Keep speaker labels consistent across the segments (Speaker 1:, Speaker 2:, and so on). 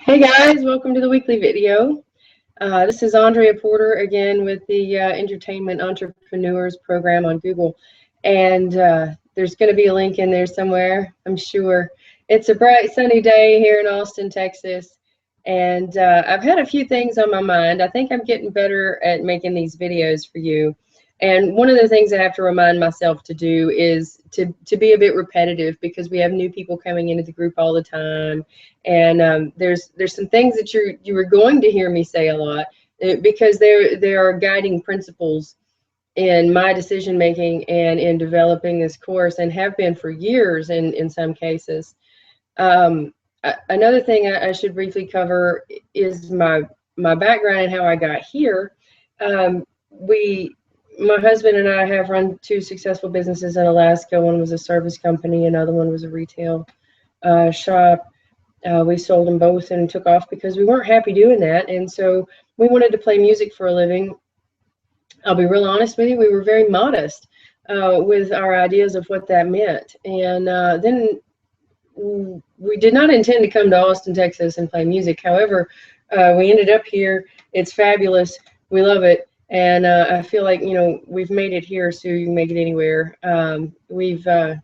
Speaker 1: Hey guys, welcome to the weekly video. This is Andrea Porter again with the Entertainment Entrepreneurs Program on Google. And there's going to be a link in there somewhere, I'm sure. It's a bright sunny day here in Austin, Texas. And I've had a few things on my mind. I think I'm getting better at making these videos for you. And one of the things I have to remind myself to do is to be a bit repetitive, because we have new people coming into the group all the time. And there's some things that you were going to hear me say a lot, because there are guiding principles in my decision making and in developing this course, and have been for years in some cases. Another thing I should briefly cover is my background and how I got here. My husband and I have run two successful businesses in Alaska. One was a service company, another one was a retail shop. We sold them both and took off because we weren't happy doing that. And so we wanted to play music for a living. I'll be real honest with you, we were very modest with our ideas of what that meant. And then we did not intend to come to Austin, Texas and play music. However, we ended up here. It's fabulous. We love it. And I feel like, we've made it here, so you can make it anywhere. We've done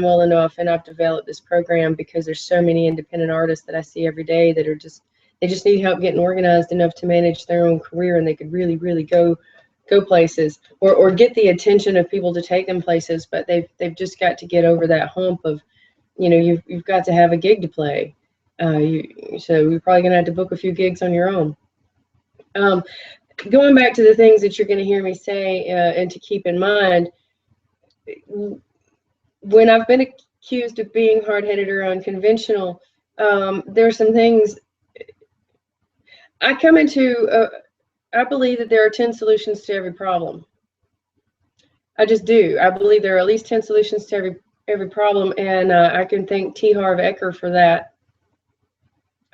Speaker 1: well enough, and I've developed this program because there's so many independent artists that I see every day that are they just need help getting organized enough to manage their own career, and they could really, really go places, or get the attention of people to take them places, but they've just got to get over that hump of, you've got to have a gig to play. So you're probably gonna have to book a few gigs on your own. Going back to the things that you're going to hear me say and to keep in mind, when I've been accused of being hard-headed or unconventional, there are some things I come into. I believe that there are 10 solutions to every problem. I just do. I believe there are at least 10 solutions to every problem, and I can thank T. Harv Eker for that.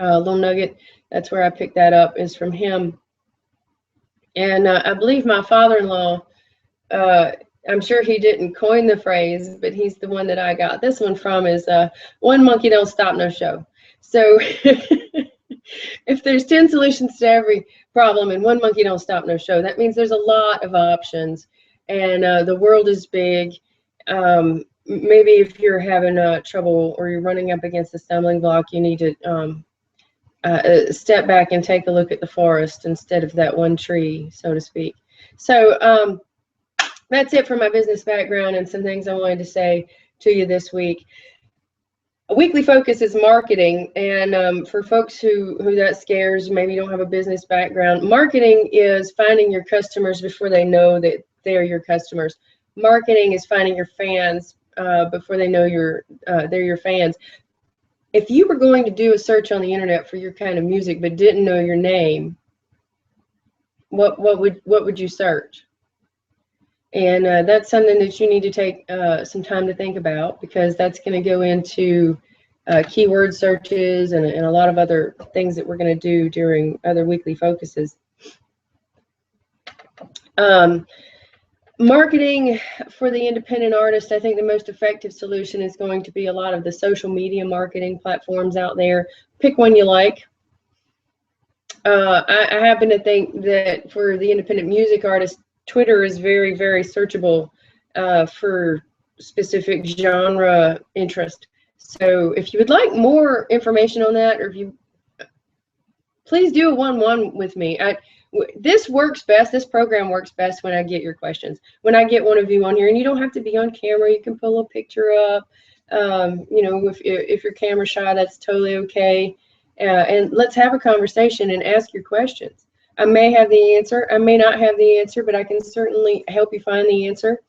Speaker 1: Little nugget, that's where I picked that up, is from him. And I believe my father-in-law, I'm sure he didn't coin the phrase, but he's the one that I got this one from, is one monkey don't stop no show. So if there's 10 solutions to every problem and one monkey don't stop no show, that means there's a lot of options, and the world is big. Maybe if you're having trouble or you're running up against a stumbling block, you need to step back and take a look at the forest instead of that one tree, so to speak. So that's it for my business background and some things I wanted to say to you this week. A weekly focus is marketing, and for folks who that scares, maybe you don't have a business background, marketing is finding your customers before they know that they're your customers. Marketing is finding your fans before they know they're your fans. If you were going to do a search on the internet for your kind of music but didn't know your name, what would you search? And that's something that you need to take some time to think about, because that's going to go into keyword searches and a lot of other things that we're going to do during other weekly focuses. Marketing for the independent artist, I think the most effective solution is going to be a lot of the social media marketing platforms out there. Pick one you like. I happen to think that for the independent music artist, Twitter is very, very searchable for specific genre interest. So if you would like more information on that, or if you, please do a one-on-one with me. This works best, this program works best when I get your questions. When I get one of you on here, and you don't have to be on camera, you can pull a picture up. If you're camera shy, that's totally okay. And let's have a conversation and ask your questions. I may have the answer, I may not have the answer, but I can certainly help you find the answer.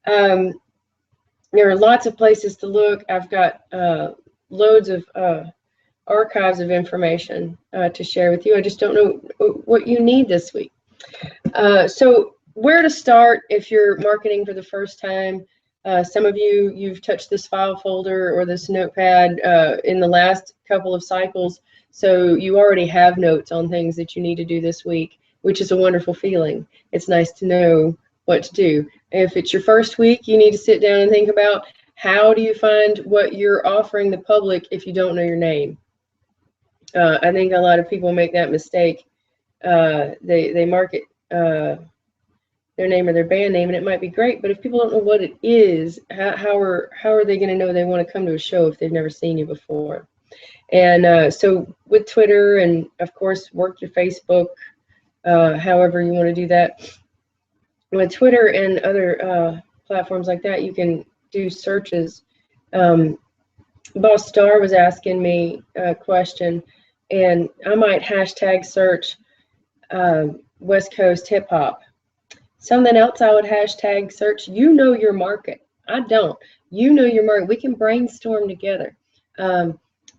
Speaker 1: There are lots of places to look. I've got loads of archives of information to share with you. I just don't know what you need this week. So where to start if you're marketing for the first time? Some of you've touched this file folder or this notepad in the last couple of cycles, so you already have notes on things that you need to do this week, which is a wonderful feeling. It's nice to know what to do. If it's your first week, you need to sit down and think about, how do you find what you're offering the public if you don't know your name? I think a lot of people make that mistake. They market their name or their band name, and it might be great, but if people don't know what it is, how are they going to know they want to come to a show if they've never seen you before? And so with Twitter, and of course work your Facebook, however you want to do that. With Twitter and other platforms like that, you can do searches. Boss Star was asking me a question, and I might hashtag search West Coast hip hop. Something else I would hashtag search, you know your market. I don't. You know your market. We can brainstorm together.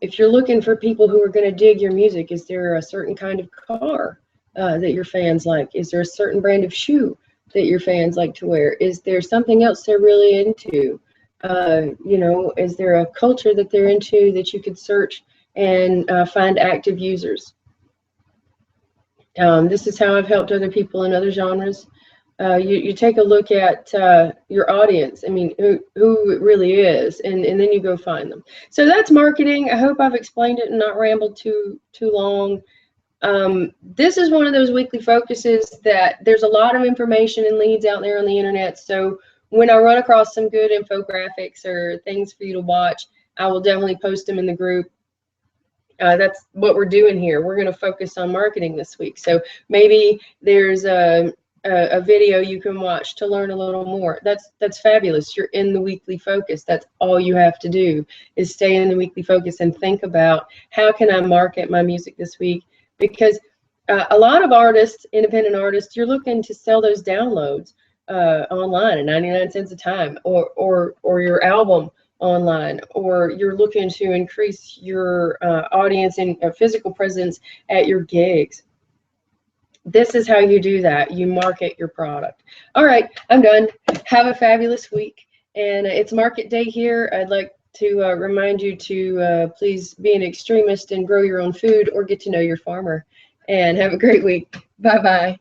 Speaker 1: If you're looking for people who are going to dig your music, is there a certain kind of car that your fans like? Is there a certain brand of shoe that your fans like to wear? Is there something else they're really into? You know, is there a culture that they're into that you could search and find active users? This is how I've helped other people in other genres. You take a look at your audience. I mean, who it really is, and then you go find them. So that's marketing. I hope I've explained it and not rambled too long. This is one of those weekly focuses that there's a lot of information and leads out there on the internet. So when I run across some good infographics or things for you to watch, I will definitely post them in the group. That's what we're doing here. We're going to focus on marketing this week. So maybe there's a video you can watch to learn a little more. That's fabulous. You're in the weekly focus. That's all you have to do is stay in the weekly focus and think about, how can I market my music this week? Because a lot of artists, independent artists, you're looking to sell those downloads online at 99 cents a time, or your album online, or you're looking to increase your audience and physical presence at your gigs. This is how you do that. You market your product. All right, I'm done. Have a fabulous week. And it's market day here. I'd like to remind you to please be an extremist and grow your own food, or get to know your farmer. And have a great week. Bye-bye.